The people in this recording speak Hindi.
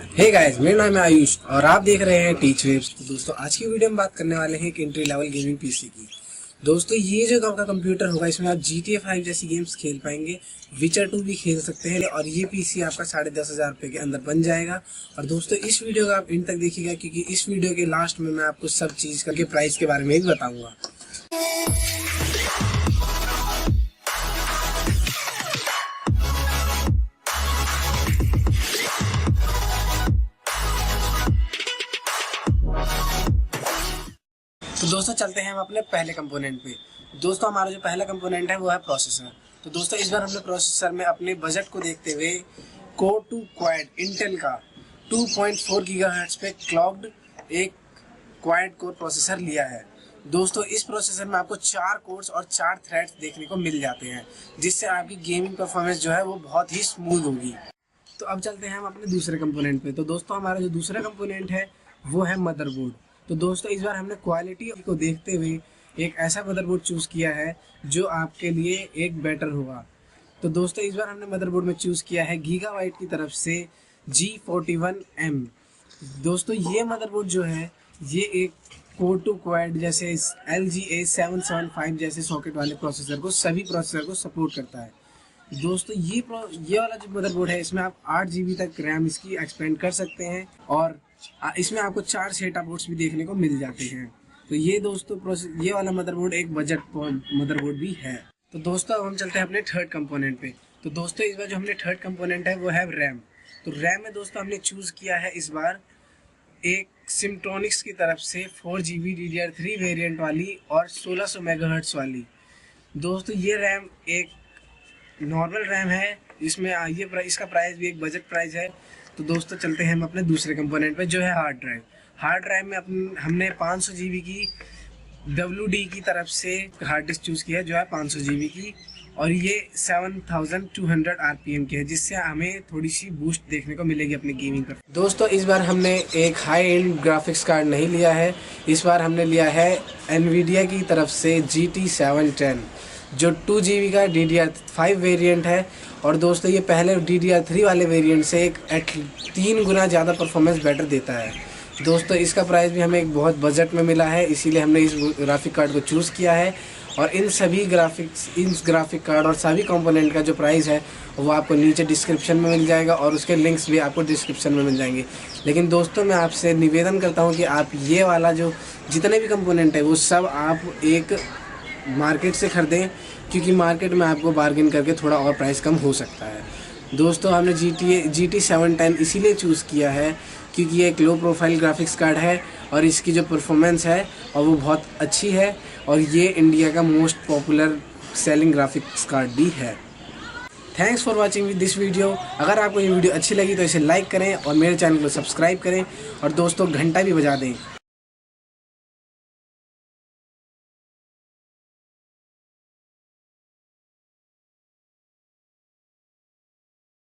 हे गाइस, मेरा नाम है आयुष और आप देख रहे हैं टीच वेब्स। तो दोस्तों, आज की वीडियो में बात करने वाले हैं एक एंट्री लेवल गेमिंग पीसी की। दोस्तों, ये जो आपका कंप्यूटर होगा, इसमें आप GTA 5 जैसी गेम्स खेल पाएंगे, विचर 2 भी खेल सकते हैं और ये पीसी आपका 10,500 रुपये के अंदर बन जाएगा। और दोस्तों, इस वीडियो को आप इन तक देखिएगा क्योंकि इस वीडियो के लास्ट में मैं आपको सब चीज़ के प्राइस के बारे में भी बताऊँगा। तो दोस्तों, चलते हैं हम अपने पहले कंपोनेंट पे। दोस्तों, हमारा जो पहला कंपोनेंट है वो है प्रोसेसर। तो दोस्तों, इस बार हमने प्रोसेसर में अपने बजट को देखते हुए कोर 2 क्वाड इंटेल का 2.4 गीगाहर्ट्ज पे क्लॉक्ड एक क्वाड कोर प्रोसेसर लिया है। दोस्तों, इस प्रोसेसर में आपको 4 कोर्स और 4 थ्रेड्स देखने को मिल जाते हैं, जिससे आपकी गेमिंग परफॉर्मेंस जो है वो बहुत ही स्मूथ होगी। तो अब चलते हैं हम अपने दूसरे कंपोनेंट पे। तो दोस्तों, हमारा जो दूसरा कंपोनेंट है वो है मदरबोर्ड। तो दोस्तों, इस बार हमने क्वालिटी को देखते हुए एक ऐसा मदरबोर्ड चूज़ किया है जो आपके लिए एक बेटर होगा। तो दोस्तों, इस बार हमने मदरबोर्ड में चूज़ किया है गीगाबाइट की तरफ से G41M। दोस्तों, ये मदरबोर्ड जो है ये एक कोर 2 क्वाड जैसे LG A775 जैसे सॉकेट वाले प्रोसेसर को सभी प्रोसेसर को सपोर्ट करता है। दोस्तों, ये वाला जो मदरबोर्ड है इसमें आप 8 GB तक रैम इसकी एक्सपेंड कर सकते हैं और इसमें आपको 4 सेटा पोर्ट्स भी देखने को मिल जाते हैं। तो ये दोस्तों ये वाला मदरबोर्ड एक बजट मदरबोर्ड भी है। तो दोस्तों, अब हम चलते हैं अपने थर्ड कंपोनेंट पे। तो दोस्तों, इस बार जो हमने थर्ड कंपोनेंट है वो है रैम। तो रैम में दोस्तों हमने चूज़ किया है इस बार एक सिम्ट्रॉनिक्स की तरफ से 4 GB DDR3 वेरिएंट वाली और 1600 मेगाहर्ट्ज वाली। दोस्तों, ये रैम एक नॉर्मल रैम है, इसमें इसका प्राइस भी एक बजट प्राइस है। तो दोस्तों, चलते हैं हम अपने दूसरे कंपोनेंट पे जो है हार्ड ड्राइव। हार्ड ड्राइव में हमने 500 GB की WD की तरफ से हार्ड डिस्क चूज़ किया है जो है 500 GB की, और ये 7200 RPM की है, जिससे हमें थोड़ी सी बूस्ट देखने को मिलेगी अपनी गेमिंग पर। दोस्तों, इस बार हमने एक हाई एंड ग्राफिक्स कार्ड नहीं लिया है, इस बार हमने लिया है NVIDIA की तरफ से GT 710 जो 2 GB का DDR5 वेरिएंट है। और दोस्तों, ये पहले DDR3 वाले वेरिएंट से 3 गुना ज़्यादा परफॉर्मेंस बेटर देता है। दोस्तों, इसका प्राइस भी हमें एक बहुत बजट में मिला है, इसीलिए हमने इस ग्राफिक कार्ड को चूज़ किया है। और इन ग्राफिक कार्ड और सभी कंपोनेंट का जो प्राइस है वो आपको नीचे डिस्क्रिप्शन में मिल जाएगा और उसके लिंक्स भी आपको डिस्क्रिप्शन में मिल जाएंगे। लेकिन दोस्तों, मैं आपसे निवेदन करता हूँ कि आप ये वाला जो जितने भी कंपोनेंट है वो सब आप एक मार्केट से ख़रीदें, क्योंकि मार्केट में आपको बार्गेन करके थोड़ा और प्राइस कम हो सकता है। दोस्तों, हमने GT 710 इसीलिए चूज़ किया है क्योंकि ये एक लो प्रोफाइल ग्राफिक्स कार्ड है और इसकी जो परफॉर्मेंस है और वो बहुत अच्छी है, और ये इंडिया का most popular selling graphics card भी है। Thanks for watching this video. अगर आपको ये वीडियो अच्छी लगी तो इसे लाइक करें और मेरे चैनल को सब्सक्राइब करें और दोस्तों घंटा भी बजा दें।